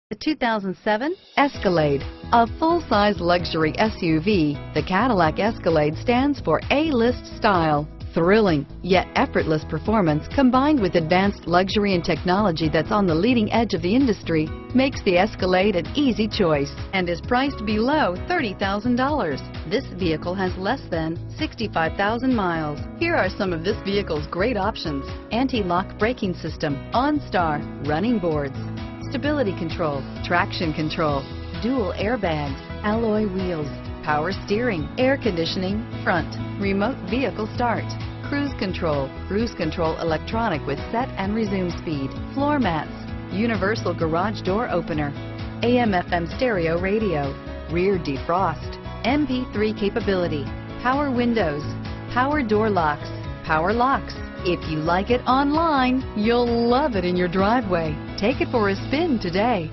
The 2007 Escalade. A full-size luxury SUV, the Cadillac Escalade stands for A-list style. Thrilling, yet effortless performance combined with advanced luxury and technology that's on the leading edge of the industry makes the Escalade an easy choice and is priced below $30,000. This vehicle has less than 65,000 miles. Here are some of this vehicle's great options: anti-lock braking system, OnStar, running boards, stability control, traction control, dual airbags, alloy wheels, power steering, air conditioning, front, remote vehicle start, cruise control electronic with set and resume speed, floor mats, universal garage door opener, AM/FM stereo radio, rear defrost, MP3 capability, power windows, power door locks, power locks. If you like it online, you'll love it in your driveway. Take it for a spin today.